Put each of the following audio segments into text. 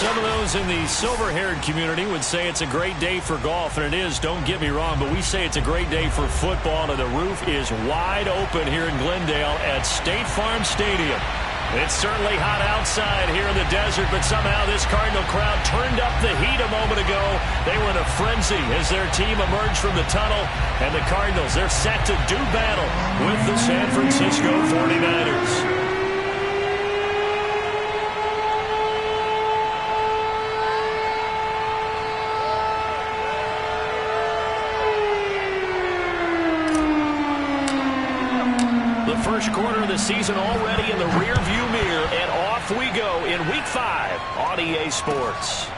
Some of those in the silver-haired community would say it's a great day for golf, and it is, don't get me wrong, but we say it's a great day for football, and the roof is wide open here in Glendale at State Farm Stadium. It's certainly hot outside here in the desert, but somehow this Cardinal crowd turned up the heat a moment ago. They were in a frenzy as their team emerged from the tunnel, and the Cardinals, they're set to do battle with the San Francisco 49ers. First quarter of the season already in the rear-view mirror, and off we go in Week 5 on EA Sports.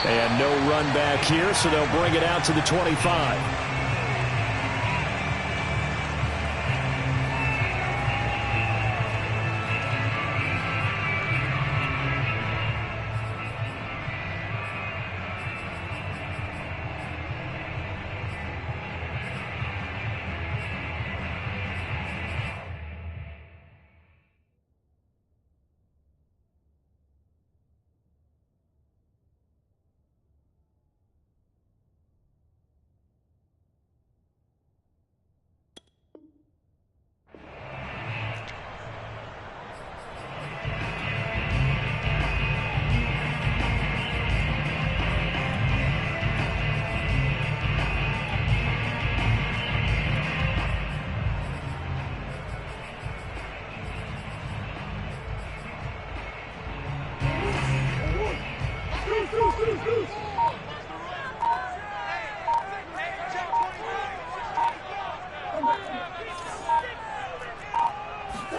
And no run back here, so they'll bring it out to the 25.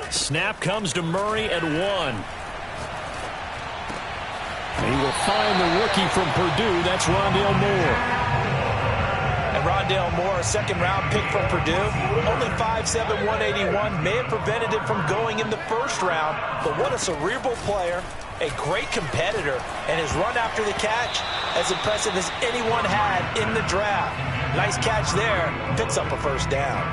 Snap comes to Murray at 1. He will find the rookie from Purdue. That's Rondale Moore. And Rondale Moore, a second-round pick from Purdue, only 5'7", 181, may have prevented him from going in the first round. But what a cerebral player, a great competitor, and his run after the catch as impressive as anyone had in the draft. Nice catch there, picks up a first down.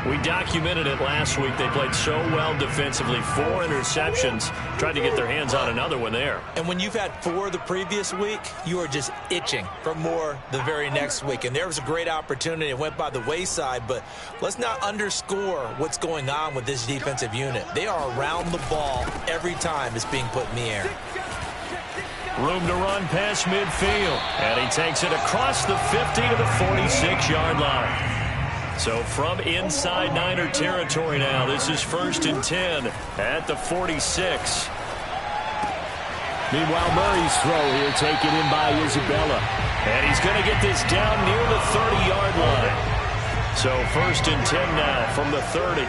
We documented it last week. They played so well defensively. 4 interceptions. Tried to get their hands on another one there. And when you've had 4 the previous week, you are just itching for more the very next week. And there was a great opportunity. It went by the wayside. But let's not underscore what's going on with this defensive unit. They are around the ball every time it's being put in the air. Room to run past midfield. And he takes it across the 50 to the 46-yard line. So from inside Niner territory now, this is 1st and 10 at the 46. Meanwhile, Murray's throw here taken in by Isabella. And he's going to get this down near the 30-yard line. So 1st and 10 now from the 30.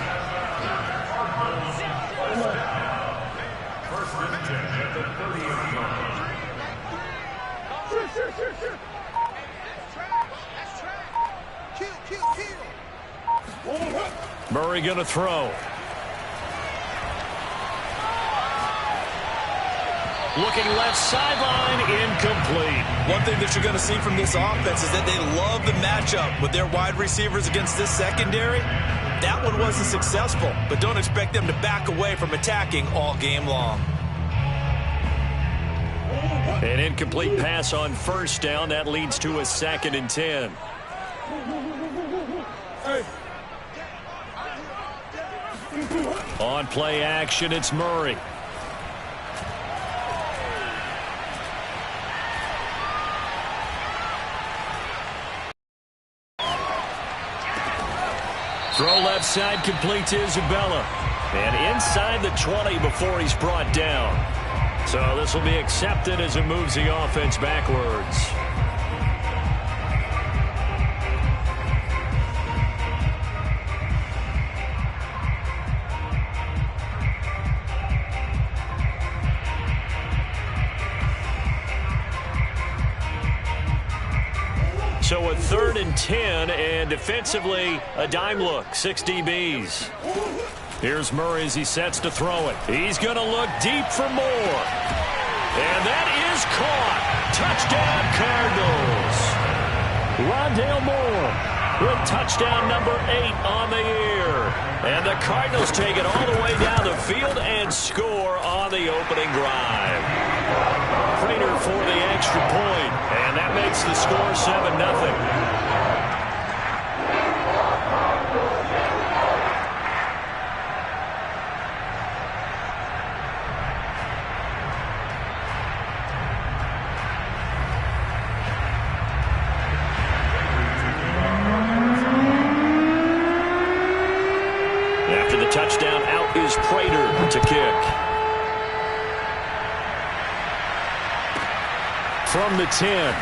Murray going to throw. Looking left sideline, incomplete. One thing that you're going to see from this offense is that they love the matchup with their wide receivers against this secondary. That one wasn't successful, but don't expect them to back away from attacking all game long. An incomplete pass on 1st down. That leads to a 2nd and 10. On play action, it's Murray. Throw left side, complete to Isabella. And inside the 20 before he's brought down. So this will be accepted as it moves the offense backwards. So a 3rd and 10, and defensively, a dime look, 6 DBs. Here's Murray as he sets to throw it. He's going to look deep for more. And that is caught. Touchdown, Cardinals. Rondale Moore with touchdown number 8 on the year. And the Cardinals take it all the way down the field and score on the opening drive. extra point, and that makes the score 7-0. After the touchdown, out is Prater to kick. From the 10.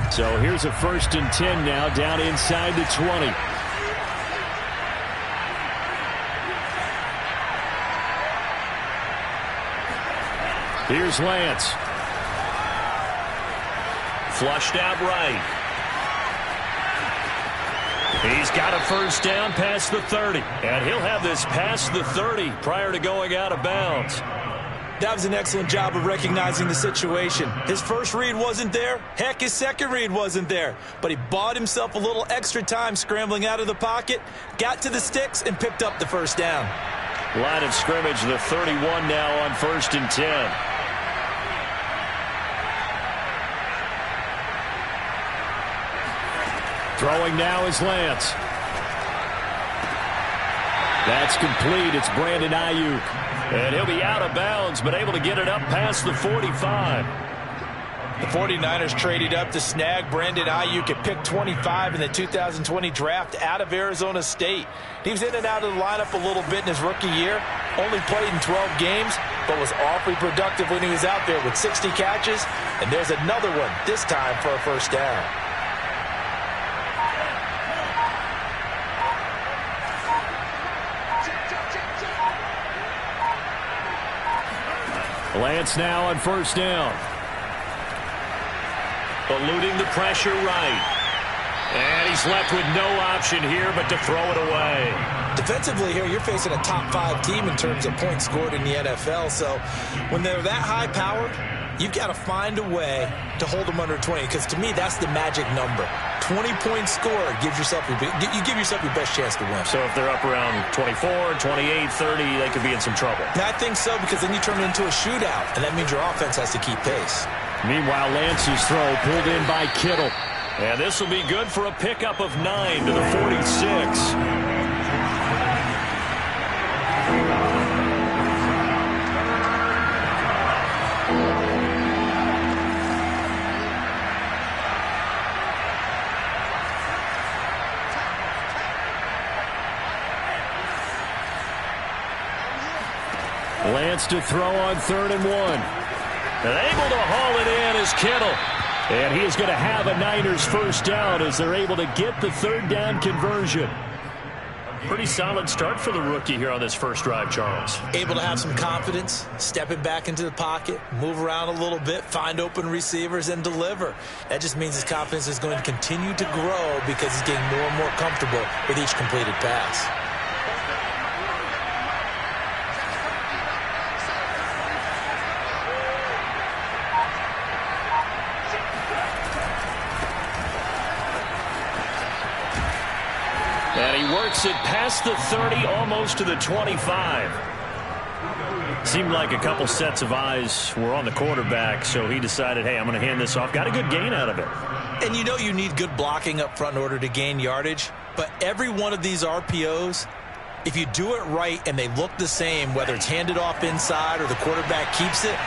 So here's a 1st and 10 now, down inside the 20. Here's Lance. Flushed out right. He's got a 1st down past the 30. And he'll have this past the 30 prior to going out of bounds. That was an excellent job of recognizing the situation. His first read wasn't there. Heck, his second read wasn't there. But he bought himself a little extra time scrambling out of the pocket, got to the sticks, and picked up the 1st down. Line of scrimmage, the 31 now on 1st and 10. Throwing now is Lance. That's complete. It's Brandon Ayuk. And he'll be out of bounds, but able to get it up past the 45. The 49ers traded up to snag Brandon Ayuk at pick 25 in the 2020 draft out of Arizona State. He was in and out of the lineup a little bit in his rookie year. Only played in 12 games, but was awfully productive when he was out there with 60 catches. And there's another one, this time for a 1st down. Lance now on 1st down. Eluding the pressure right. And he's left with no option here but to throw it away. Defensively here, you're facing a top 5 team in terms of points scored in the NFL. So when they're that high powered, you've got to find a way to hold them under 20. Because to me, that's the magic number. 20-point score gives yourself you give yourself your best chance to win. So if they're up around 24, 28, 30, they could be in some trouble. I think so, because then you turn it into a shootout, and that means your offense has to keep pace. Meanwhile, Lance's throw pulled in by Kittle. And this will be good for a pickup of 9 to the 46. Lance to throw on 3rd and 1. And able to haul it in is Kittle. And he is going to have a Niners 1st down as they're able to get the 3rd down conversion. Pretty solid start for the rookie here on this first drive, Charles. Able to have some confidence, stepping back into the pocket, move around a little bit, find open receivers, and deliver. That just means his confidence is going to continue to grow because he's getting more and more comfortable with each completed pass. And he works it past the 30, almost to the 25. Seemed like a couple sets of eyes were on the quarterback, so he decided, hey, I'm going to hand this off. Got a good gain out of it. And you know you need good blocking up front in order to gain yardage, but every one of these RPOs, if you do it right and they look the same, whether it's handed off inside or the quarterback keeps it,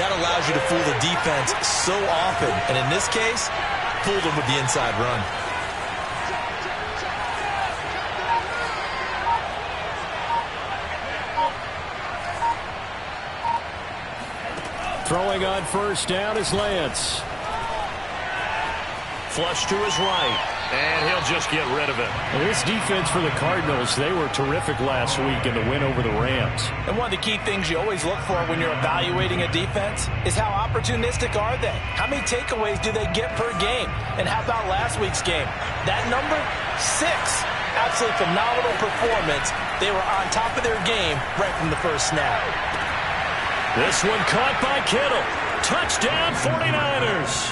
that allows you to fool the defense so often. And in this case, fooled them with the inside run. Throwing on 1st down is Lance. Flush to his right. And he'll just get rid of it. Well, this defense for the Cardinals, they were terrific last week in the win over the Rams. And one of the key things you always look for when you're evaluating a defense is how opportunistic are they? How many takeaways do they get per game? And how about last week's game? That number, 6. Absolutely phenomenal performance. They were on top of their game right from the first snap. This one caught by Kittle. Touchdown 49ers.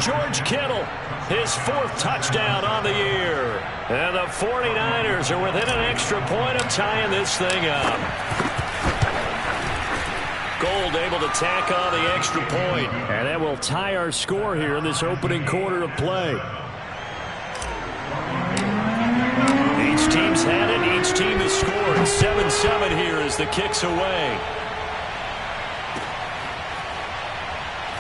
George Kittle, his 4th touchdown on the year. And the 49ers are within an extra point of tying this thing up. Gold able to tack on the extra point. And that will tie our score here in this opening quarter of play. Each team's had it. Each team has scored. 7-7 here as the kick's away.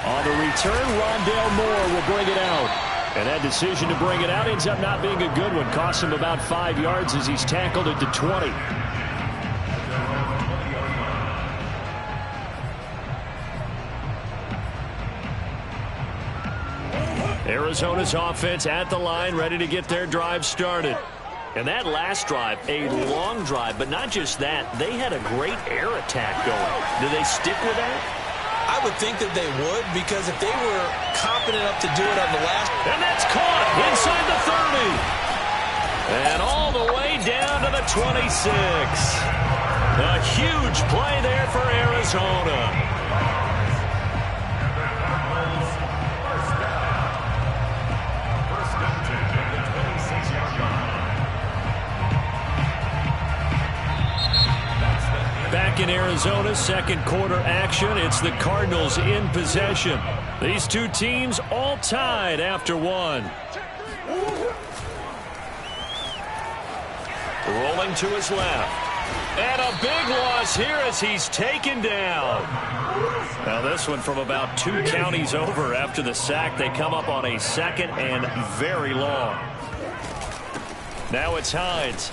On the return, Rondale Moore will bring it out. And that decision to bring it out ends up not being a good one. Costs him about 5 yards as he's tackled at the 20. Arizona's offense at the line, ready to get their drive started. And that last drive, a long drive, but not just that. They had a great air attack going. Do they stick with that? I would think that they would, because if they were confident enough to do it on the last... And that's caught inside the 30. And all the way down to the 26. A huge play there for Arizona. Back in Arizona, second quarter action. It's the Cardinals in possession. These two teams all tied after one. Rolling to his left. And a big loss here as he's taken down. Now this one from about 2 counties over after the sack. They come up on a 2nd and very long. Now it's Hines.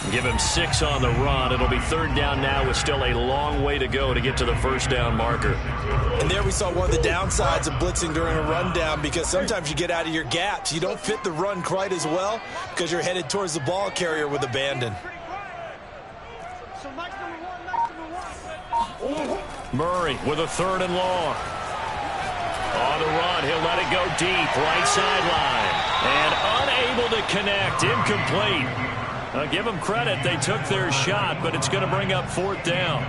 Give him 6 on the run. It'll be 3rd down now with still a long way to go to get to the first down marker. And there we saw one of the downsides of blitzing during a rundown, because sometimes you get out of your gaps. You don't fit the run quite as well because you're headed towards the ball carrier with abandon. Murray with a 3rd and long. On the run, he'll let it go deep, right sideline. And unable to connect, incomplete. Give them credit, they took their shot, but it's going to bring up 4th down.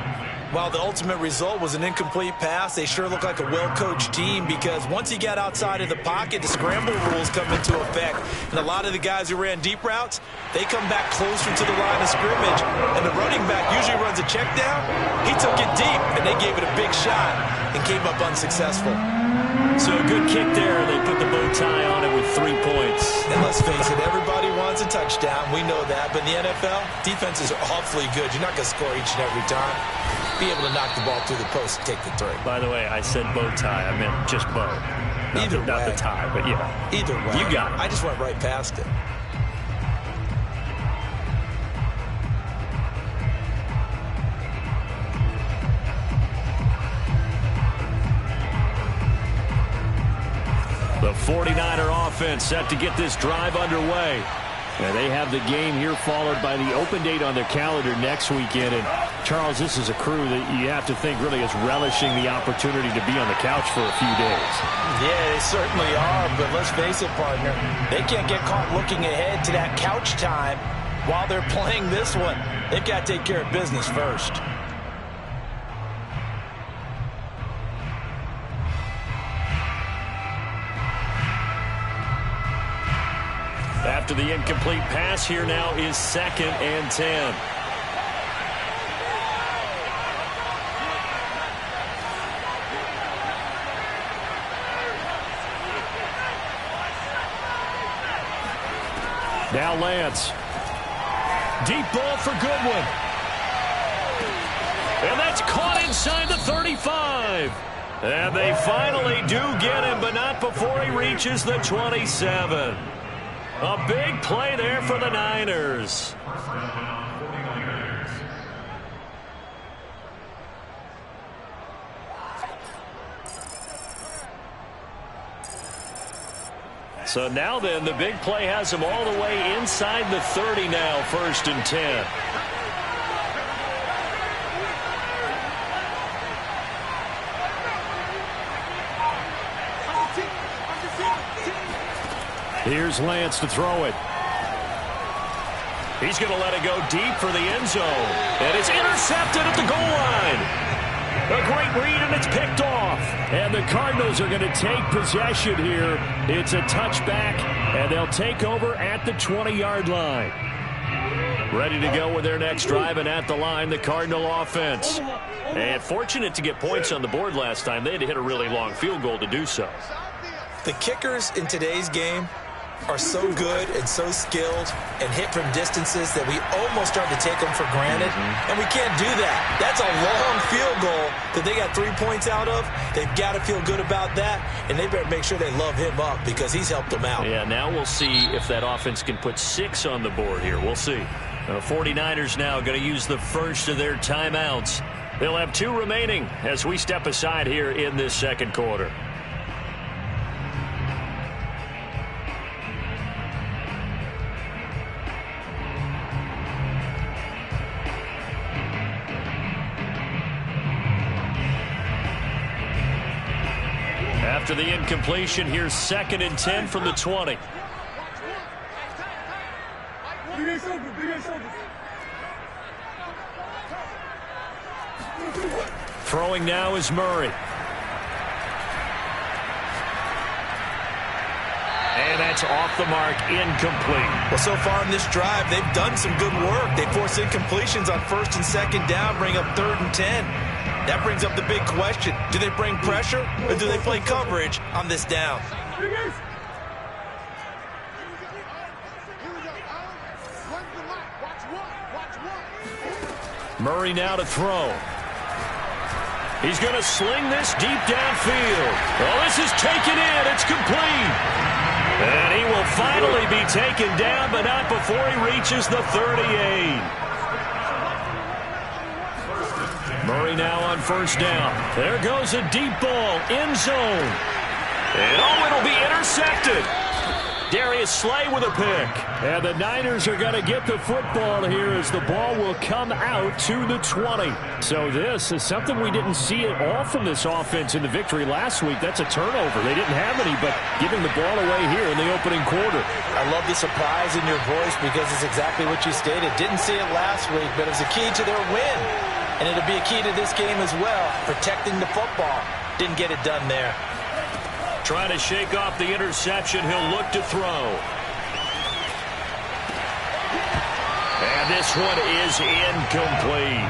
While the ultimate result was an incomplete pass, they sure look like a well-coached team, because once he got outside of the pocket, the scramble rules come into effect. And a lot of the guys who ran deep routes, they come back closer to the line of scrimmage. And the running back usually runs a check down. He took it deep, and they gave it a big shot and came up unsuccessful. So a good kick there. They put the bow tie on it with 3 points. And let's face it, everybody wants a touchdown. We know that. But in the NFL, defenses are awfully good. You're not going to score each and every time. Be able to knock the ball through the post and take the 3. By the way, I said bow tie. I meant just bow. Not the tie, but yeah. Either way. You got it. I just went right past it. The 49er offense set to get this drive underway. And they have the game here followed by the open date on their calendar next weekend. And, Charles, this is a crew that you have to think really is relishing the opportunity to be on the couch for a few days. Yeah, they certainly are. But let's face it, partner, they can't get caught looking ahead to that couch time while they're playing this one. They've got to take care of business first. After the incomplete pass, here now is 2nd and 10. Now Lance. Deep ball for Goodwin. And that's caught inside the 35. And they finally do get him, but not before he reaches the 27. A big play there for the Niners. So now then, the big play has him all the way inside the 30 now, 1st and 10. Here's Lance to throw it. He's going to let it go deep for the end zone. And it's intercepted at the goal line. A great read, and it's picked off. And the Cardinals are going to take possession here. It's a touchback, and they'll take over at the 20-yard line. Ready to go with their next drive, and at the line, the Cardinal offense. And fortunate to get points on the board last time. They had to hit a really long field goal to do so. The kickers in today's game are so good and so skilled and hit from distances that we almost start to take them for granted. And we can't do that. That's a long field goal that they got 3 points out of. They've got to feel good about that, and they better make sure they love him up because he's helped them out. Yeah, now we'll see if that offense can put 6 on the board here. We'll see. The 49ers now going to use the first of their timeouts. They'll have 2 remaining as we step aside here in this second quarter. After the incompletion, here's 2nd and 10 from the 20. Throwing now is Murray. And that's off the mark, incomplete. Well, so far in this drive, they've done some good work. They force incompletions on 1st and 2nd down, bring up 3rd and 10. That brings up the big question. Do they bring pressure or do they play coverage on this down? Murray now to throw. He's going to sling this deep downfield. Well, this is taken in. It's complete. And he will finally be taken down, but not before he reaches the 38. Murray now on 1st down. There goes a deep ball, end zone. And oh, it'll be intercepted. Darius Slay with a pick. And the Niners are going to get the football here as the ball will come out to the 20. So this is something we didn't see at all from this offense in the victory last week. That's a turnover. They didn't have any, but giving the ball away here in the opening quarter. I love the surprise in your voice because it's exactly what you stated. Didn't see it last week, but it was a key to their win. And it'll be a key to this game as well, protecting the football. Didn't get it done there. Trying to shake off the interception. He'll look to throw. And this one is incomplete.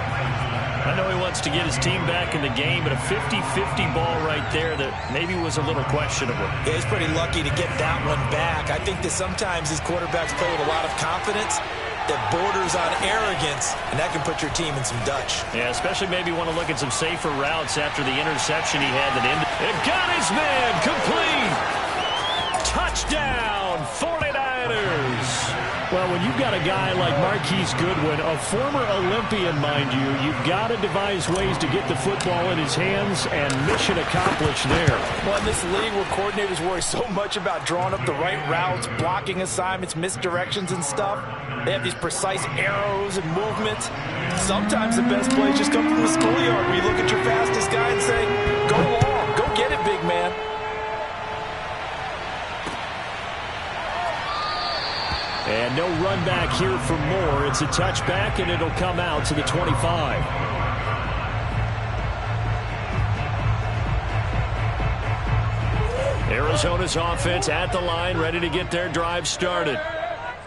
I know he wants to get his team back in the game, but a 50-50 ball right there that maybe was a little questionable. Yeah, he's pretty lucky to get that one back. I think that sometimes these quarterbacks play with a lot of confidence that borders on arrogance, and that can put your team in some Dutch. Yeah, especially maybe want to look at some safer routes after the interception he had that ended. It got his man complete. Touchdown, 49ers. Well, when you've got a guy like Marquise Goodwin, a former Olympian, mind you, you've got to devise ways to get the football in his hands, and mission accomplished there. Well, in this league where coordinators worry so much about drawing up the right routes, blocking assignments, misdirections and stuff, they have these precise arrows and movements. Sometimes the best plays just come from the schoolyard where you look at your fastest guy and say, go long, go get it, big man. And no run back here for Moore. It's a touchback, and it'll come out to the 25. Arizona's offense at the line, ready to get their drive started.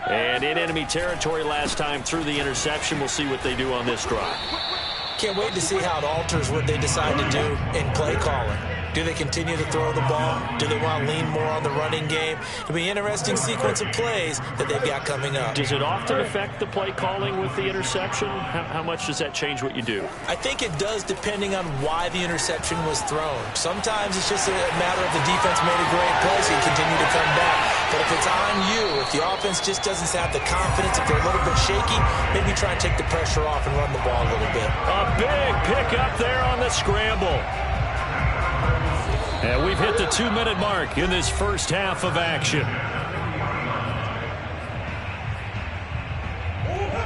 And in enemy territory last time through the interception. We'll see what they do on this drive. Can't wait to see how it alters what they decide to do in play calling. Do they continue to throw the ball? Do they want to lean more on the running game? It'll be an interesting sequence of plays that they've got coming up. Does it often affect the play calling with the interception? How much does that change what you do? I think it does depending on why the interception was thrown. Sometimes it's just a matter of the defense made a great play, so you continue to come back. But if it's on you, if the offense just doesn't have the confidence, if they're a little bit shaky, maybe try and take the pressure off and run the ball a little bit. A big pick up there on the scramble. And we've hit the 2-minute mark in this first half of action.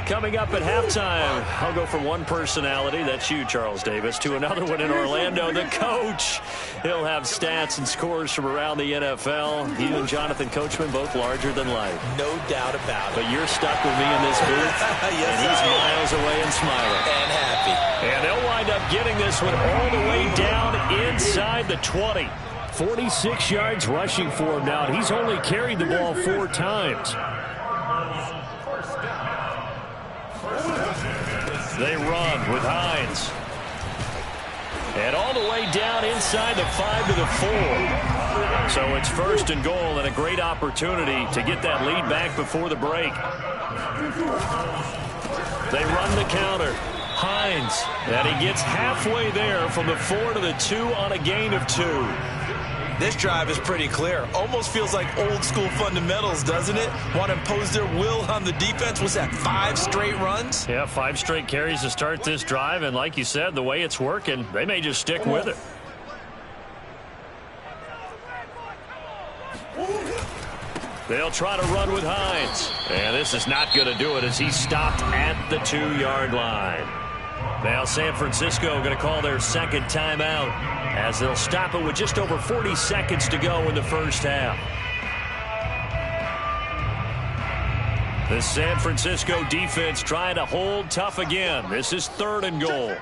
Coming up at halftime, I'll go from one personality, that's you, Charles Davis, to another one in Orlando, the coach. He'll have stats and scores from around the NFL. He and Jonathan Coachman both larger than life. No doubt about it. But you're stuck with me in this booth. Yes, and he's miles away and smiling. And happy. And they'll wind up getting this one all the way down inside the 20. 46 yards rushing for him now. He's only carried the ball 4 times. They run with Hines. And all the way down inside the 5 to the 4. So it's 1st and goal and a great opportunity to get that lead back before the break. They run the counter. Hines. And he gets halfway there from the 4 to the 2 on a gain of 2. This drive is pretty clear. Almost feels like old school fundamentals, doesn't it? Want to impose their will on the defense. Was that 5 straight runs? Yeah, 5 straight carries to start this drive. And like you said, the way it's working, they may just stick with it. They'll try to run with Hines. And this is not going to do it as he's stopped at the 2-yard line. Now San Francisco going to call their 2nd timeout as they'll stop it with just over 40 seconds to go in the first half. The San Francisco defense trying to hold tough again. This is 3rd and goal.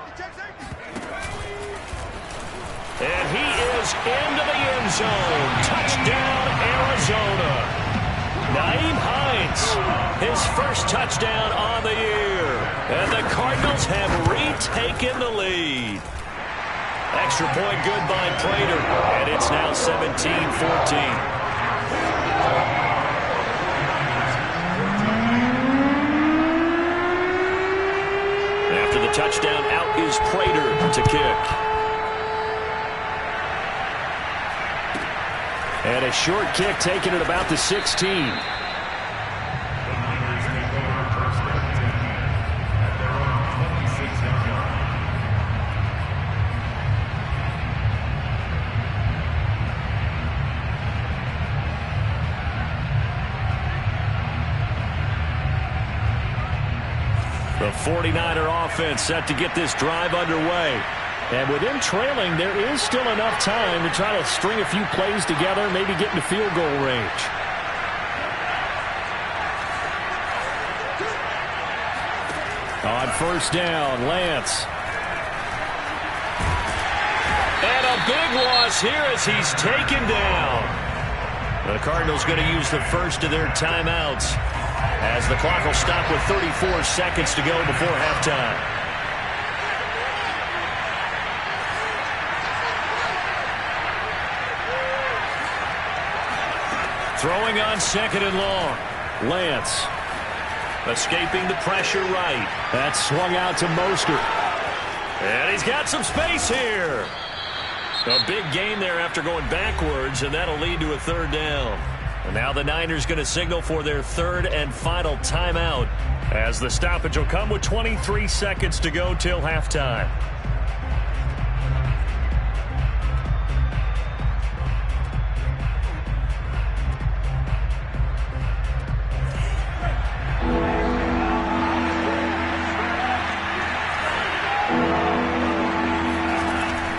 And he is into the end zone. Touchdown, Arizona. Nyheim Hines, his first touchdown on the year. And the Cardinals have retaken the lead. Extra point good by Prater. And it's now 17-14. After the touchdown, out is Prater to kick. And a short kick taken at about the 16. The 49er offense set to get this drive underway. And with him trailing, there is still enough time to try to string a few plays together, maybe get into field goal range. On 1st down, Lance. And a big loss here as he's taken down. The Cardinals going to use the first of their timeouts as the clock will stop with 34 seconds to go before halftime. Throwing on 2nd and long. Lance. Escaping the pressure right. That's swung out to Mostert. And he's got some space here. A big gain there after going backwards, and that'll lead to a 3rd down. And now the Niners going to signal for their 3rd and final timeout as the stoppage will come with 23 seconds to go till halftime.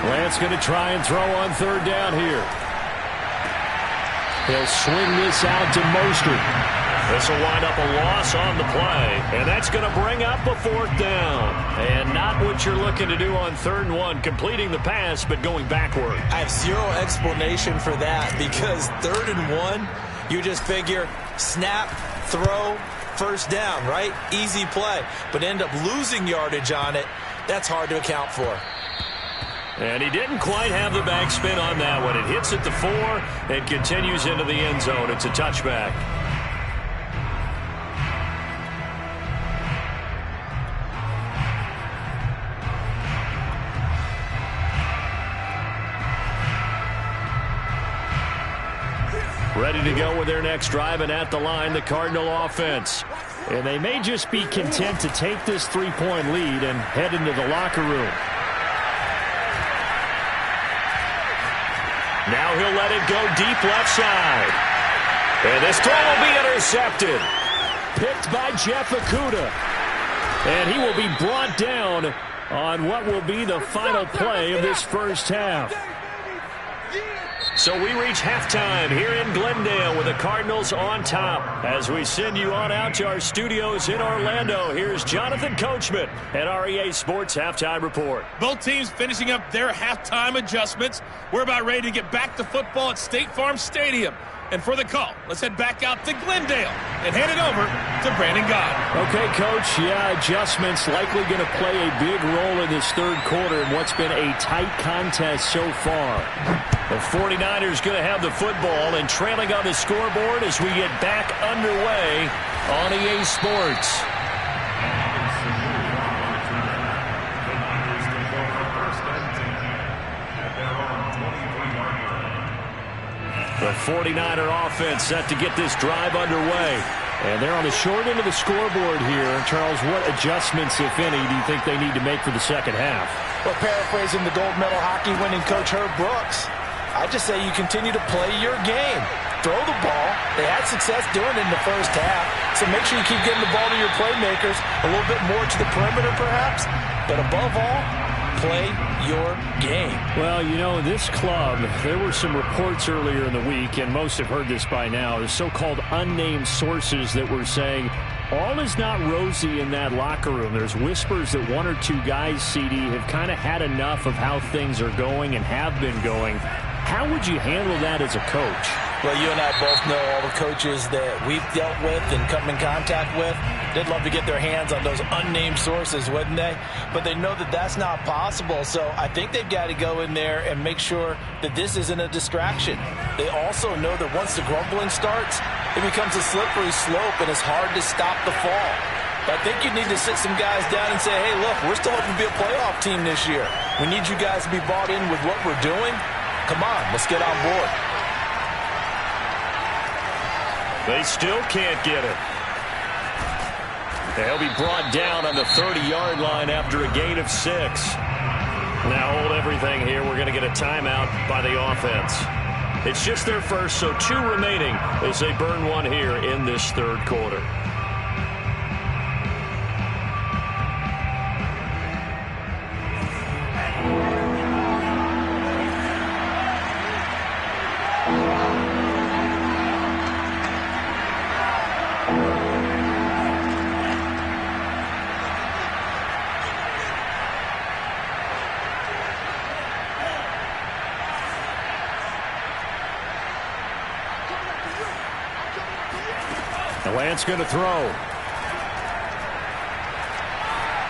Lance going to try and throw on 3rd down here. He'll swing this out to Mostert. This will wind up a loss on the play, and that's going to bring up a 4th down. And not what you're looking to do on 3rd and 1, completing the pass, but going backward. I have zero explanation for that because 3rd and 1, you just figure snap, throw, 1st down, right? Easy play, but end up losing yardage on it. That's hard to account for. And he didn't quite have the backspin on that one. It hits at the 4 and continues into the end zone. It's a touchback. Ready to go with their next drive, and at the line, the Cardinal offense. And they may just be content to take this 3-point lead and head into the locker room. Now he'll let it go deep left side. And this throw will be intercepted. Picked by Jeff Okudah. And he will be brought down on what will be the final play of this first half. So we reach halftime here in Glendale with the Cardinals on top. As we send you on out to our studios in Orlando, here's Jonathan Coachman at REA Sports Halftime Report. Both teams finishing up their halftime adjustments. We're about ready to get back to football at State Farm Stadium. And for the call, let's head back out to Glendale and hand it over to Brandon Gott. Okay, Coach. Yeah, adjustments likely going to play a big role in this third quarter in what's been a tight contest so far. The 49ers going to have the football and trailing on the scoreboard as we get back underway on EA Sports. The 49er offense set to get this drive underway. And they're on the short end of the scoreboard here. Charles, what adjustments, if any, do you think they need to make for the second half? Well, paraphrasing the gold medal hockey winning coach Herb Brooks, I just say you continue to play your game. Throw the ball. They had success doing it in the first half. So make sure you keep getting the ball to your playmakers, a little bit more to the perimeter perhaps. But above all, play your game. Well, you know, this club, there were some reports earlier in the week, and most have heard this by now, the so-called unnamed sources that were saying all is not rosy in that locker room. There's whispers that one or two guys, CD, have kind of had enough of how things are going and have been going. How would you handle that as a coach? Well, you and I both know all the coaches that we've dealt with and come in contact with. They'd love to get their hands on those unnamed sources, wouldn't they? But they know that that's not possible. So I think they've got to go in there and make sure that this isn't a distraction. They also know that once the grumbling starts, it becomes a slippery slope and it's hard to stop the fall. But I think you need to sit some guys down and say, hey, look, we're still hoping to be a playoff team this year. We need you guys to be bought in with what we're doing. Come on, let's get on board. They still can't get it. They'll be brought down on the 30-yard line after a gain of 6. Now hold everything here. We're going to get a timeout by the offense. It's just their first, so 2 remaining as they burn one here in this third quarter. Lance going to throw.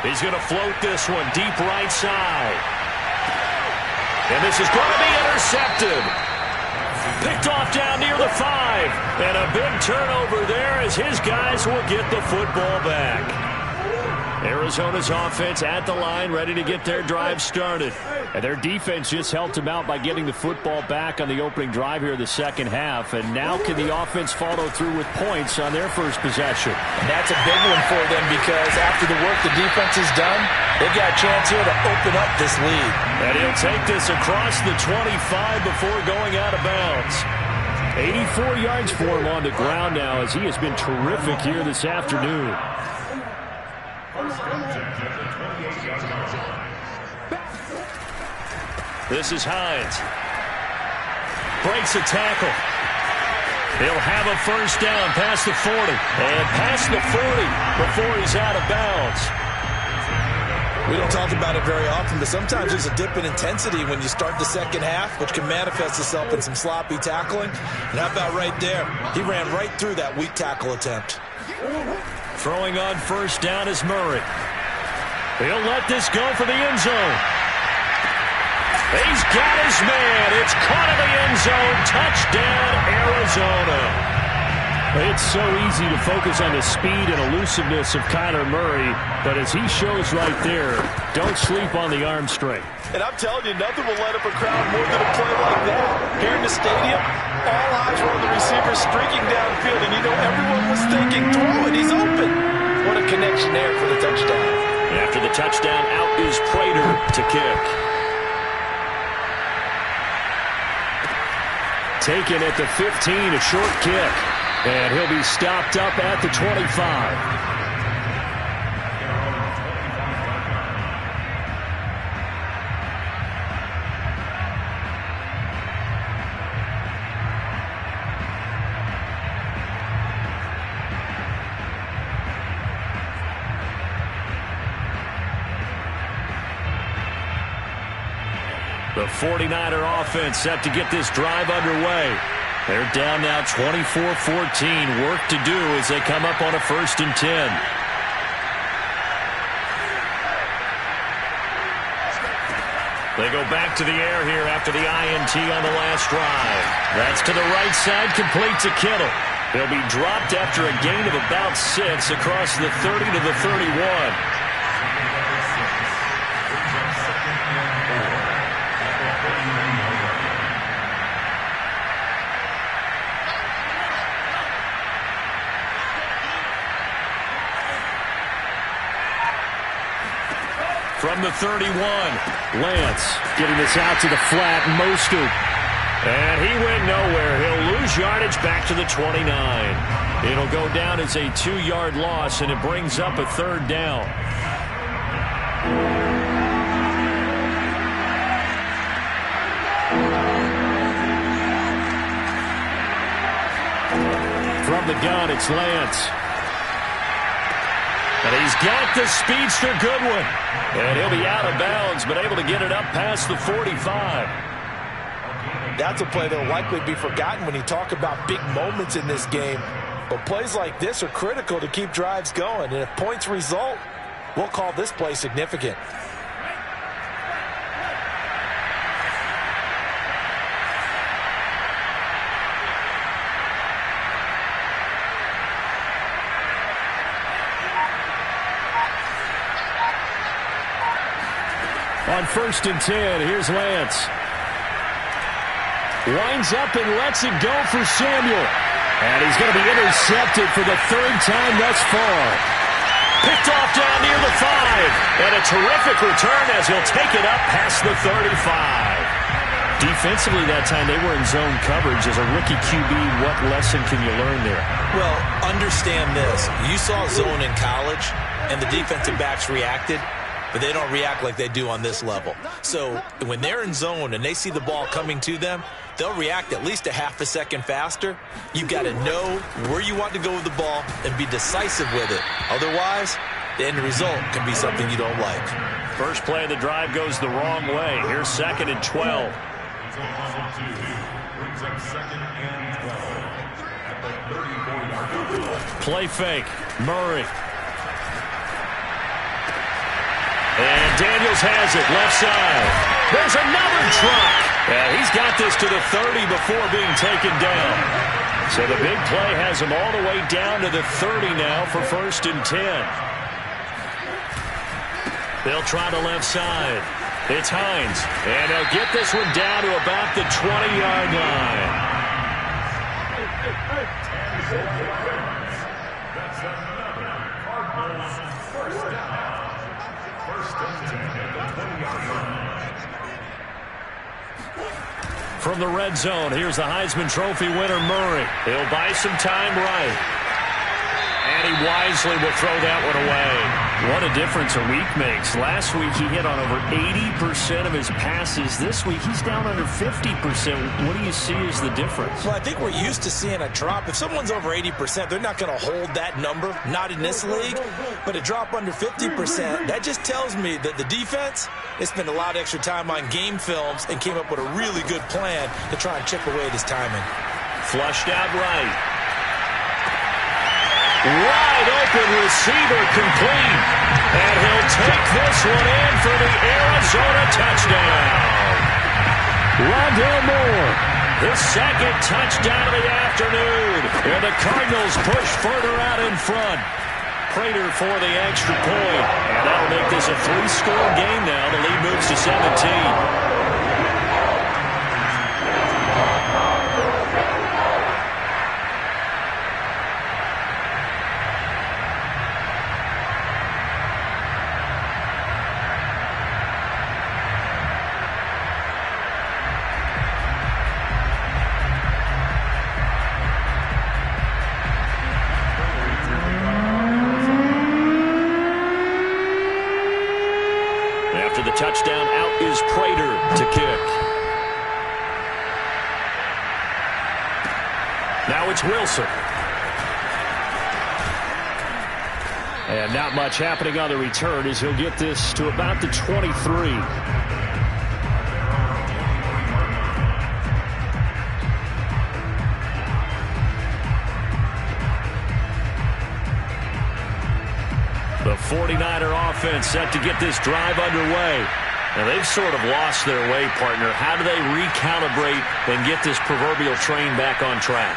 He's going to float this one deep right side. And this is going to be intercepted. Picked off down near the 5. And a big turnover there as his guys will get the football back. Arizona's offense at the line, ready to get their drive started. And their defense just helped them out by getting the football back on the opening drive here in the second half. And now can the offense follow through with points on their first possession? And that's a big one for them because after the work the defense has done, they've got a chance here to open up this lead. And he'll take this across the 25 before going out of bounds. 84 yards for him on the ground now as he has been terrific here this afternoon. This is Hines. Breaks a tackle. He'll have a first down past the 40. And past the 40 before he's out of bounds. We don't talk about it very often, but sometimes there's a dip in intensity when you start the second half, which can manifest itself in some sloppy tackling. And how about right there? He ran right through that weak tackle attempt. Throwing on first down is Murray. He'll let this go for the end zone. He's got his man. It's caught in the end zone. Touchdown, Arizona. It's so easy to focus on the speed and elusiveness of Kyler Murray, but as he shows right there, don't sleep on the arm strength. And I'm telling you, nothing will light up a crowd more than a play like that. Here in the stadium, all eyes were on the receiver streaking downfield, and you know everyone was thinking, throw it, he's open. What a connection there for the touchdown. After the touchdown, out is Prater to kick. Taken at the 15, a short kick. And he'll be stopped up at the 25. The 49er offense set to get this drive underway. They're down now 24-14. Work to do as they come up on a 1st and 10. They go back to the air here after the INT on the last drive. That's to the right side, complete to Kittle. He'll be dropped after a gain of about 6 across the 30 to the 31. From the 31, Lance getting this out to the flat, Mostert. And he went nowhere. He'll lose yardage back to the 29. It'll go down as a 2-yard loss, and it brings up a 3rd down. From the gun, it's Lance. And he's got the speedster Goodwin. And he'll be out of bounds, but able to get it up past the 45. That's a play that will likely be forgotten when you talk about big moments in this game. But plays like this are critical to keep drives going. And if points result, we'll call this play significant. On 1st and 10, here's Lance. Winds up and lets it go for Samuel. And he's going to be intercepted for the 3rd time thus far. Picked off down near the 5. And a terrific return as he'll take it up past the 35. Defensively that time, they were in zone coverage. As a rookie QB, what lesson can you learn there? Well, understand this. You saw zone in college, and the defensive backs reacted. But they don't react like they do on this level. So when they're in zone and they see the ball coming to them, they'll react at least a half a second faster. You've got to know where you want to go with the ball and be decisive with it. Otherwise, the end result can be something you don't like. First play of the drive goes the wrong way. Here's 2nd and 12. Play fake. Murray. And Daniels has it, left side. There's another truck. And he's got this to the 30 before being taken down. So the big play has him all the way down to the 30 now for 1st and 10. They'll try the left side. It's Hines. And they'll get this one down to about the 20-yard line. That's another Cardinals first down. From the red zone, here's the Heisman Trophy winner, Murray. He'll buy some time right. And he wisely will throw that one away. What a difference a week makes. Last week he hit on over 80% of his passes. This week he's down under 50%. What do you see as the difference? Well, I think we're used to seeing a drop. If someone's over 80%, they're not going to hold that number. Not in this league. But a drop under 50%, that just tells me that the defense, they spent a lot of extra time on game films and came up with a really good plan to try and chip away at his timing. Flushed out right. Wide open receiver complete. And he'll take this one in for the Arizona touchdown. Rondale Moore, his 2nd touchdown of the afternoon. And the Cardinals push further out in front. Prater for the extra point. And that'll make this a 3-score game now. The lead moves to 17. After the touchdown, out is Prater to kick. Now it's Wilson. And not much happening on the return as he'll get this to about the 23. offense set to get this drive underway. Now, they've sort of lost their way, partner. How do they recalibrate and get this proverbial train back on track?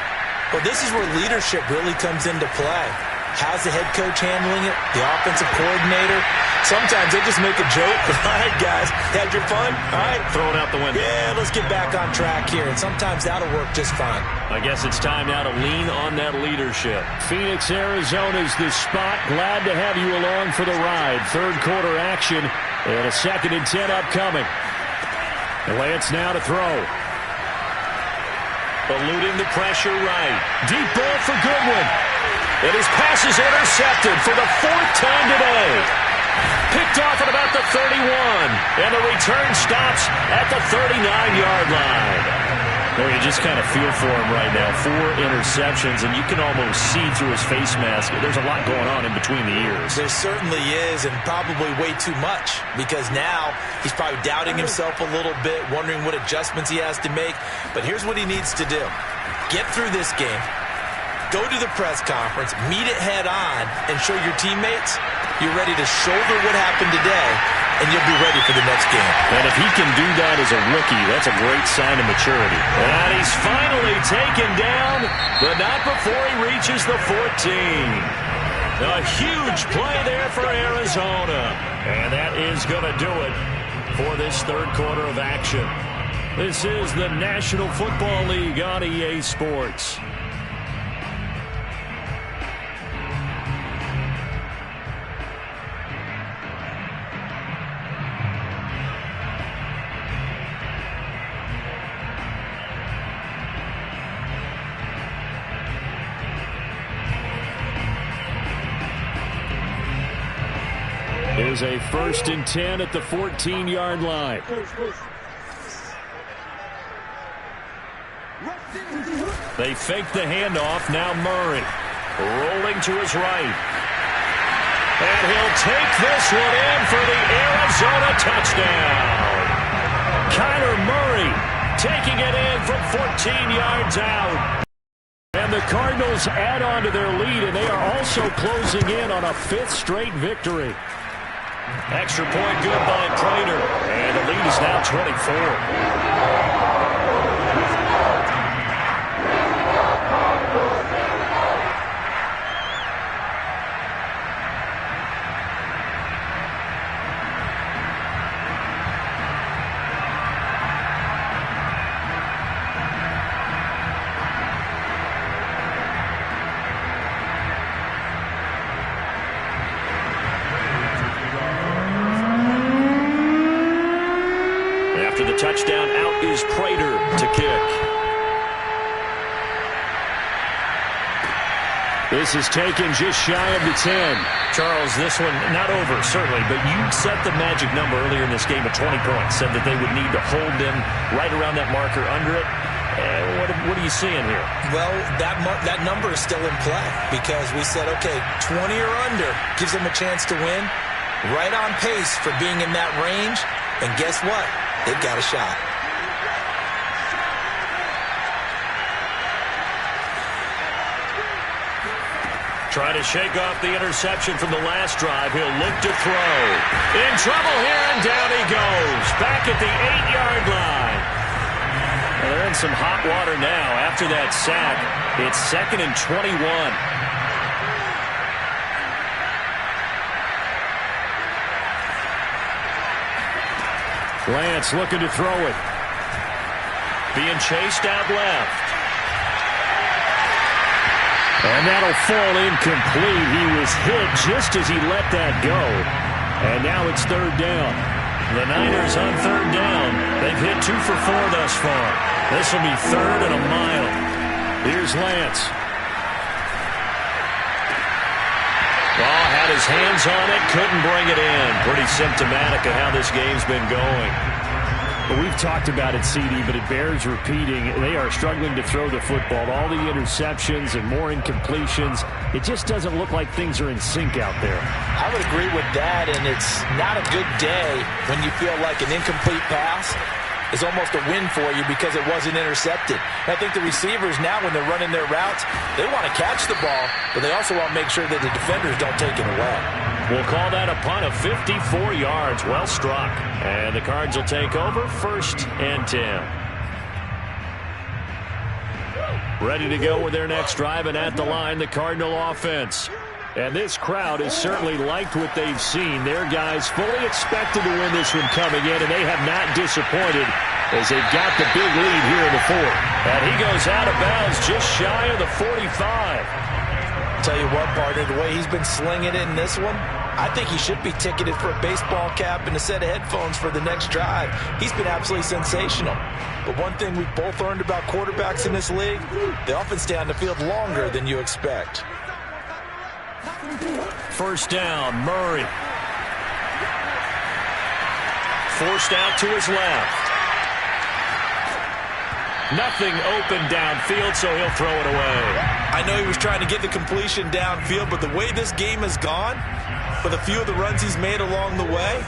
Well, this is where leadership really comes into play. How's the head coach handling it? The offensive coordinator? Sometimes they just make a joke. All right, guys, had your fun? All right. Throw it out the window. Yeah, let's get back on track here. And sometimes that'll work just fine. I guess it's time now to lean on that leadership. Phoenix, Arizona's the spot. Glad to have you along for the ride. Third quarter action and a 2nd and 10 upcoming. Lance now to throw. Eluding the pressure right. Deep ball for Goodwin. And his pass is intercepted for the 4th time today. Picked off at about the 31. And the return stops at the 39-yard line. Well, you just kind of feel for him right now. 4 interceptions, and you can almost see through his face mask. There's a lot going on in between the ears. There certainly is, and probably way too much, because now he's probably doubting himself a little bit, wondering what adjustments he has to make. But here's what he needs to do. Get through this game. Go to the press conference, meet it head on, and show your teammates you're ready to shoulder what happened today, and you'll be ready for the next game. And if he can do that as a rookie, that's a great sign of maturity. And he's finally taken down, but not before he reaches the 14. A huge play there for Arizona. And that is going to do it for this third quarter of action. This is the National Football League on EA Sports. Is a 1st and 10 at the 14-yard line. They fake the handoff. Now Murray rolling to his right. And he'll take this one in for the Arizona touchdown. Kyler Murray taking it in from 14 yards out. And the Cardinals add on to their lead, and they are also closing in on a 5th straight victory. Extra point good by Prater. And the lead is now 24. Touchdown, out is Prater to kick. This is taken just shy of the 10. Charles, this one not over, certainly, but you set the magic number earlier in this game at 20 points, said that they would need to hold them right around that marker under it. What are you seeing here? Well, that number is still in play because we said, okay, 20 or under gives them a chance to win. Right on pace for being in that range, and guess what? They've got a shot. Trying to shake off the interception from the last drive. He'll look to throw. In trouble here, and down he goes. Back at the 8-yard line. Well, they're in some hot water now after that sack. It's 2nd and 21. Lance looking to throw it. Being chased out left. And that'll fall incomplete. He was hit just as he let that go. And now it's 3rd down. The Niners on 3rd down. They've hit 2 for 4 thus far. This will be 3rd and a mile. Here's Lance. Ball had his hands on it, couldn't bring it in. Pretty symptomatic of how this game's been going. Well, we've talked about it, CD, but it bears repeating. They are struggling to throw the football. All the interceptions and more incompletions. It just doesn't look like things are in sync out there. I would agree with that, and it's not a good day when you feel like an incomplete pass is almost a win for you because it wasn't intercepted. And I think the receivers now, when they're running their routes, they want to catch the ball, but they also want to make sure that the defenders don't take it away. We'll call that a punt of 54 yards. Well struck. And the Cards will take over 1st and 10. Ready to go with their next drive, and at the line, the Cardinal offense. And this crowd has certainly liked what they've seen. Their guys fully expected to win this one coming in, and they have not disappointed as they've got the big lead here in the 4th. And he goes out of bounds just shy of the 45. Tell you what, partner, the way he's been slinging it in this one, I think he should be ticketed for a baseball cap and a set of headphones for the next drive. He's been absolutely sensational. But one thing we've both learned about quarterbacks in this league, they often stay on the field longer than you expect. 1st down, Murray. Forced out to his left. Nothing open downfield, so he'll throw it away. I know he was trying to get the completion downfield, but the way this game has gone, with a few of the runs he's made along the way,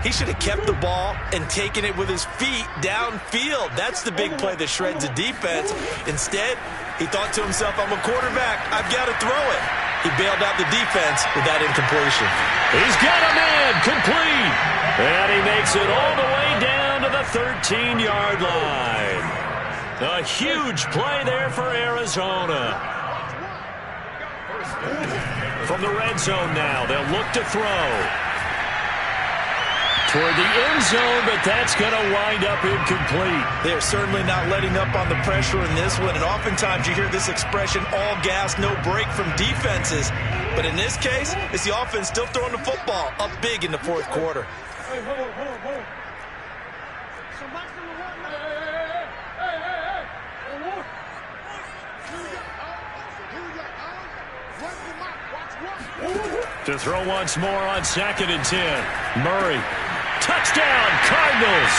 he should have kept the ball and taken it with his feet downfield. That's the big play that shreds a defense. Instead, he thought to himself, I'm a quarterback, I've got to throw it. He bailed out the defense with that incompletion. He's got a man complete. And he makes it all the way down to the 13-yard line. A huge play there for Arizona. From the red zone now, they'll look to throw. Toward the end zone, but that's going to wind up incomplete. They're certainly not letting up on the pressure in this one, and oftentimes you hear this expression, all gas, no break from defenses. But in this case, it's the offense still throwing the football up big in the 4th quarter. Hey, hold on. To throw once more on 2nd and 10. Murray. Touchdown, Cardinals.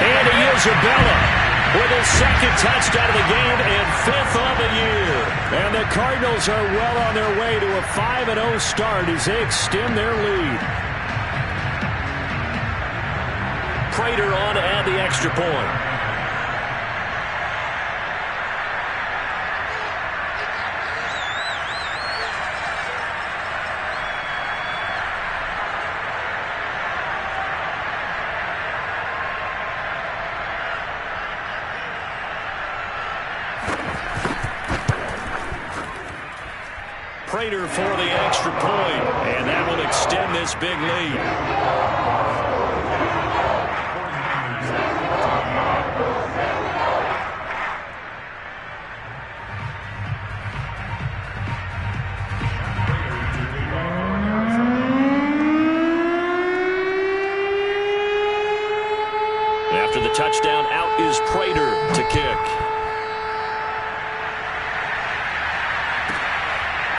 And Isabella with his 2nd touchdown of the game and 5th on the year. And the Cardinals are well on their way to a 5-0 start as they extend their lead. Prater on to add the extra point. Prater for the extra point, and that will extend this big lead. After the touchdown, out is Prater to kick.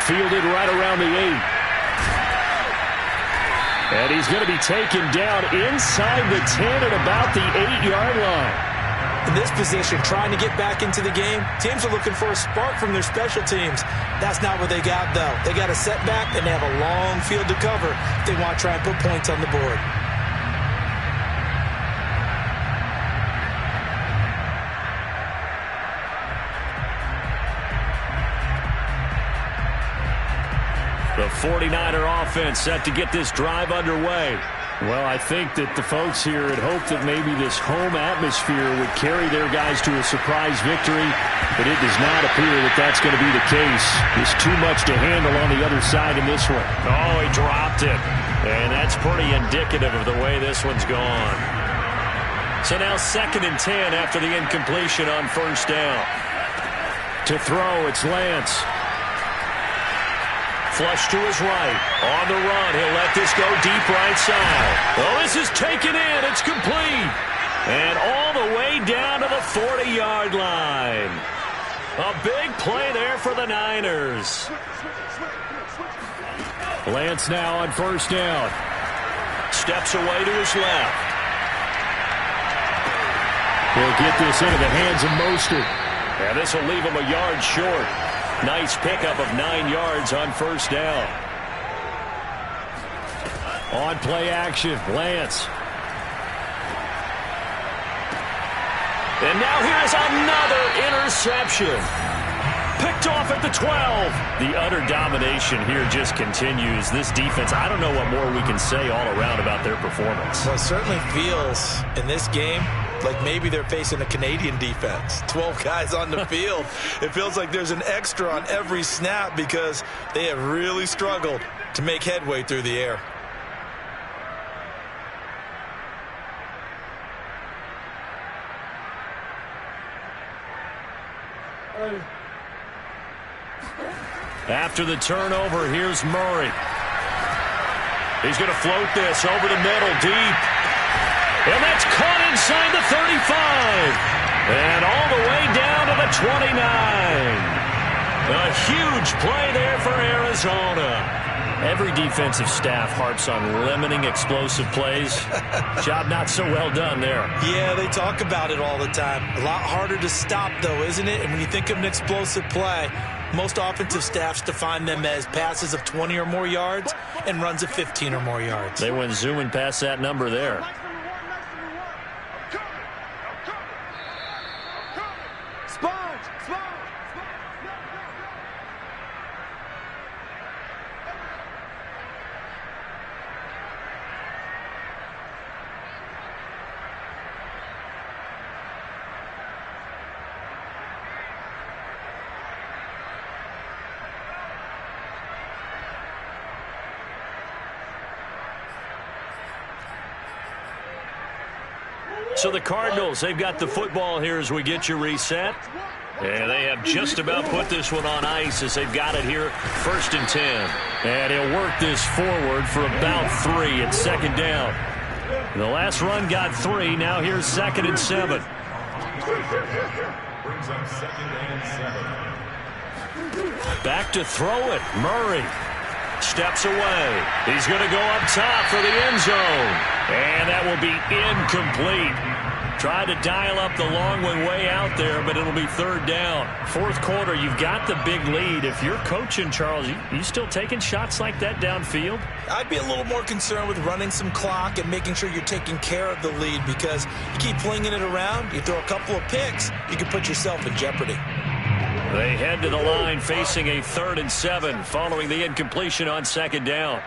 Fielded right around the 8. And he's going to be taken down inside the 10 at about the 8-yard line. In this position, trying to get back into the game, teams are looking for a spark from their special teams. That's not what they got, though. They got a setback, and they have a long field to cover if they want to try and put points on the board. The 49er offense set to get this drive underway. Well, I think that the folks here had hoped that maybe this home atmosphere would carry their guys to a surprise victory, but it does not appear that that's going to be the case. There's too much to handle on the other side in this one. Oh, he dropped it. And that's pretty indicative of the way this one's gone. So now 2nd and 10 after the incompletion on 1st down. To throw, it's Lance. Flush to his right. On the run. He'll let this go deep right side. Oh, this is taken in. It's complete. And all the way down to the 40-yard line. A big play there for the Niners. Lance now on 1st down. Steps away to his left. He'll get this into the hands of Mostert. And this will leave him a yard short. Nice pickup of 9 yards on 1st down. On play action, Lance. And now here's another interception. Picked off at the 12. The utter domination here just continues. This defense, I don't know what more we can say all around about their performance. Well, it certainly feels in this game like maybe they're facing a Canadian defense. 12 guys on the field. It feels like there's an extra on every snap because they have really struggled to make headway through the air. After the turnover, here's Murray. He's going to float this over the middle, deep. And that's caught inside the 35. And all the way down to the 29. A huge play there for Arizona. Every defensive staff harps on limiting explosive plays. Job not so well done there. Yeah, they talk about it all the time. A lot harder to stop, though, isn't it? And when you think of an explosive play, most offensive staffs define them as passes of 20 or more yards and runs of 15 or more yards. They went zooming past that number there. So the Cardinals, they've got the football here as we get you reset. And they have just about put this one on ice as they've got it here, 1st and 10. And he'll work this forward for about 3 at 2nd down. The last run got 3. Now here's 2nd and 7. Back to throw it. Murray steps away. He's going to go up top for the end zone. And that will be incomplete. Tried to dial up the long one way out there, but it'll be 3rd down. 4th quarter, you've got the big lead. If you're coaching, Charles, you still taking shots like that downfield? I'd be a little more concerned with running some clock and making sure you're taking care of the lead, because you keep flinging it around, you throw a couple of picks, you can put yourself in jeopardy. They head to the line facing a 3rd and 7 following the incompletion on 2nd down.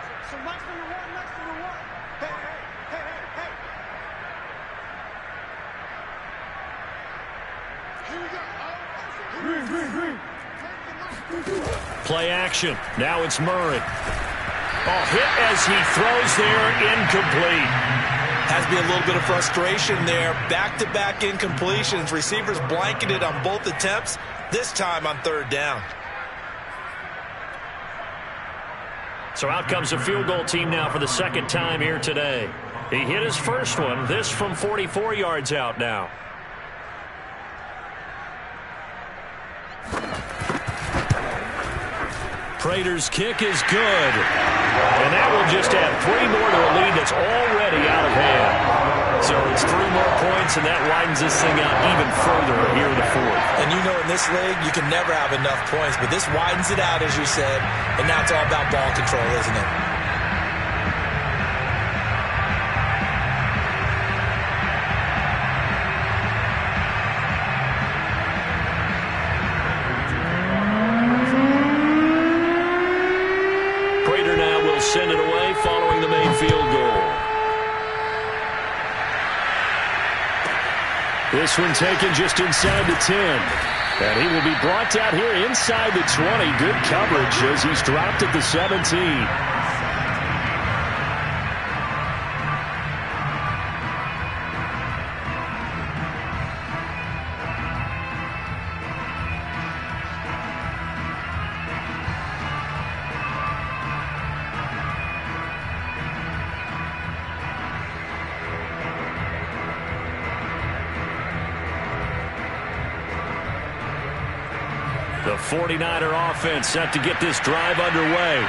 Play action. Now it's Murray. Oh, hit as he throws there, incomplete. Has to be a little bit of frustration there. Back-to-back incompletions. Receivers blanketed on both attempts, this time on 3rd down. So out comes the field goal team now for the 2nd time here today. He hit his first one, this from 44 yards out now. Prater's kick is good. And that will just add 3 more to a lead that's already out of hand. So it's 3 more points, and that widens this thing out even further here in the 4th. And you know in this league, you can never have enough points, but this widens it out, as you said, and now it's all about ball control, isn't it? Send it away following the main field goal. This one taken just inside the 10. And he will be brought down here inside the 20. Good coverage as he's dropped at the 17. The 49er offense set to get this drive underway.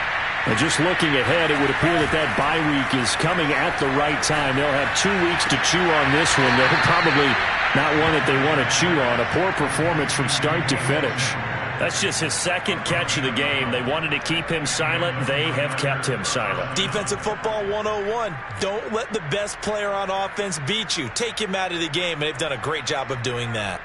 And just looking ahead, it would appear that bye week is coming at the right time. They'll have 2 weeks to chew on this one. They're probably not one that they want to chew on. A poor performance from start to finish. That's just his 2nd catch of the game. They wanted to keep him silent. They have kept him silent. Defensive football 101. Don't let the best player on offense beat you. Take him out of the game, and they've done a great job of doing that.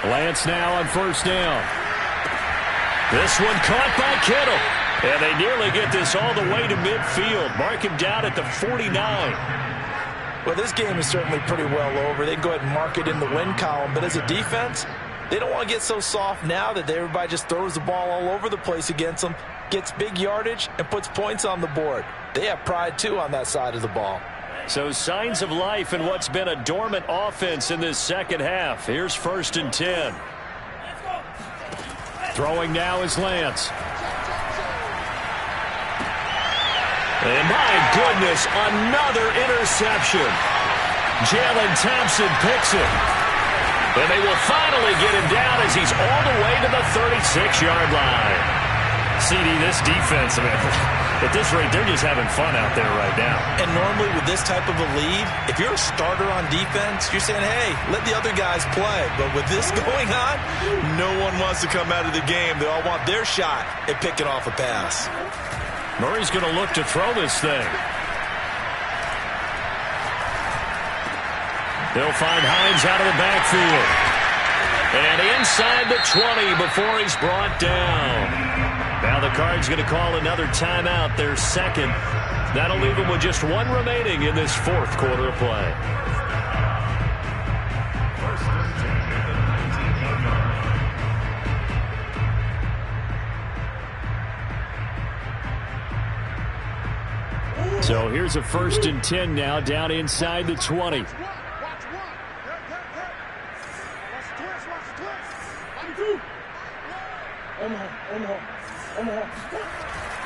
Lance now on first down. This one caught by Kittle. And they nearly get this all the way to midfield. Mark him down at the 49. Well, this game is certainly pretty well over. They can go ahead and mark it in the win column. But as a defense, they don't want to get so soft now that everybody just throws the ball all over the place against them, gets big yardage, and puts points on the board. They have pride, too, on that side of the ball. So signs of life in what's been a dormant offense in this second half. Here's 1st and 10. Throwing now is Lance. And my goodness, another interception. Jalen Thompson picks it. And they will finally get him down as he's all the way to the 36-yard line. CD, this defense, I mean, at this rate, they're just having fun out there right now. And normally with this type of a lead, if you're a starter on defense, you're saying, hey, let the other guys play. But with this going on, no one wants to come out of the game. They all want their shot at picking off a pass. Murray's going to look to throw this thing. They'll find Hines out of the backfield. And inside the 20 before he's brought down. Now the Cards going to call another timeout, their second. That'll leave them with just one remaining in this fourth quarter of play. So here's a 1st and 10 now down inside the 20.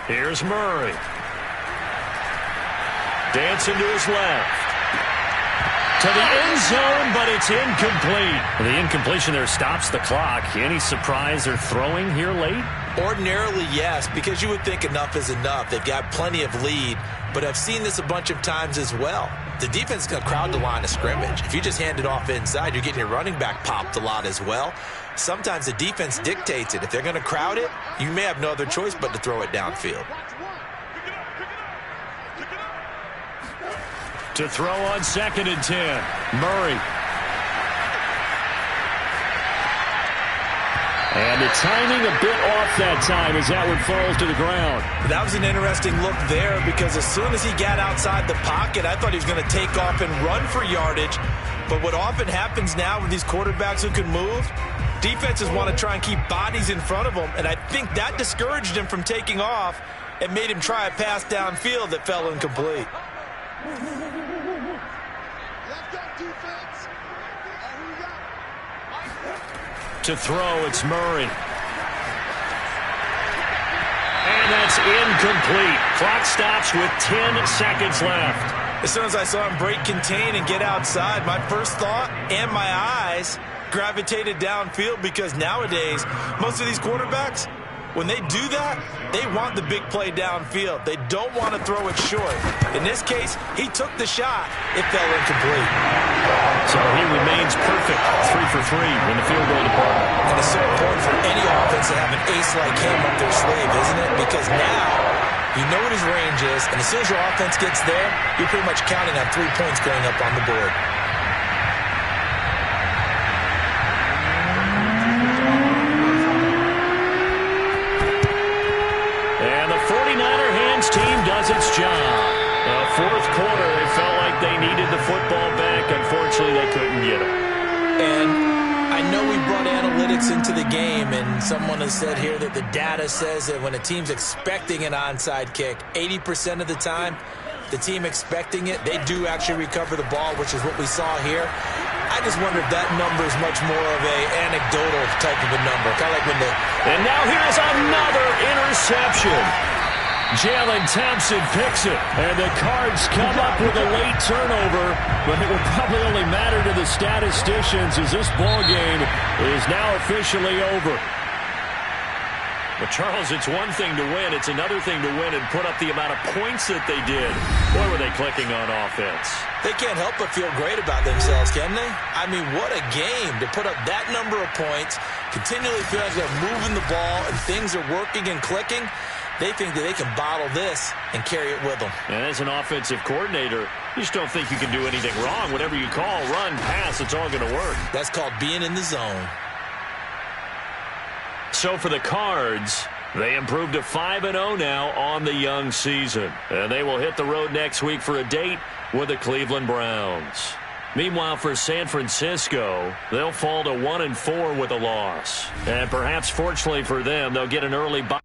Here's Murray. Dancing to his left. To the end zone, but it's incomplete. The incompletion there stops the clock. Any surprise they're throwing here late? Ordinarily, yes, because you would think enough is enough. They've got plenty of lead, but I've seen this a bunch of times as well. The defense is going to crowd the line of scrimmage. If you just hand it off inside, you're getting your running back popped a lot as well. Sometimes the defense dictates it. If they're going to crowd it, you may have no other choice but to throw it downfield. To throw on 2nd and 10. Murray. And the timing a bit off that time as that one falls to the ground. That was an interesting look there because as soon as he got outside the pocket, I thought he was going to take off and run for yardage. But what often happens now with these quarterbacks who can move, defenses want to try and keep bodies in front of them, and I think that discouraged him from taking off and made him try a pass downfield that fell incomplete. To throw, it's Murray. And that's incomplete. Clock stops with 10 seconds left. As soon as I saw him break contain and get outside, my first thought and my eyes gravitated downfield because nowadays, most of these quarterbacks, when they do that, they want the big play downfield. They don't want to throw it short. In this case, he took the shot. It fell incomplete. So he remains perfect, 3 for 3 in the field goal department. And it's so important for any offense to have an ace like him up their sleeve, isn't it? Because now you know what his range is, and as soon as your offense gets there, you're pretty much counting on 3 points going up on the board. And the 49er hands team does its job. Fourth quarter, they felt like they needed the football back. Unfortunately, they couldn't get it. And I know we brought analytics into the game, and someone has said here that the data says that when a team's expecting an onside kick, 80% of the time, the team expecting it, they do actually recover the ball, which is what we saw here. I just wonder if that number is much more of a anecdotal type of a number, kind of like when the... And now here's another interception. Jalen Thompson picks it, and the Cards come up with a late turnover, but it will probably only matter to the statisticians as this ball game is now officially over. But, Charles, it's one thing to win. It's another thing to win and put up the amount of points that they did. Boy, were they clicking on offense. They can't help but feel great about themselves, can they? I mean, what a game to put up that number of points, continually feel like they're moving the ball and things are working and clicking. They think that they can bottle this and carry it with them. And as an offensive coordinator, you just don't think you can do anything wrong. Whatever you call, run, pass, it's all going to work. That's called being in the zone. So for the Cards, they improved to 5-0 now on the young season. And they will hit the road next week for a date with the Cleveland Browns. Meanwhile, for San Francisco, they'll fall to 1-4 with a loss. And perhaps fortunately for them, they'll get an early bye.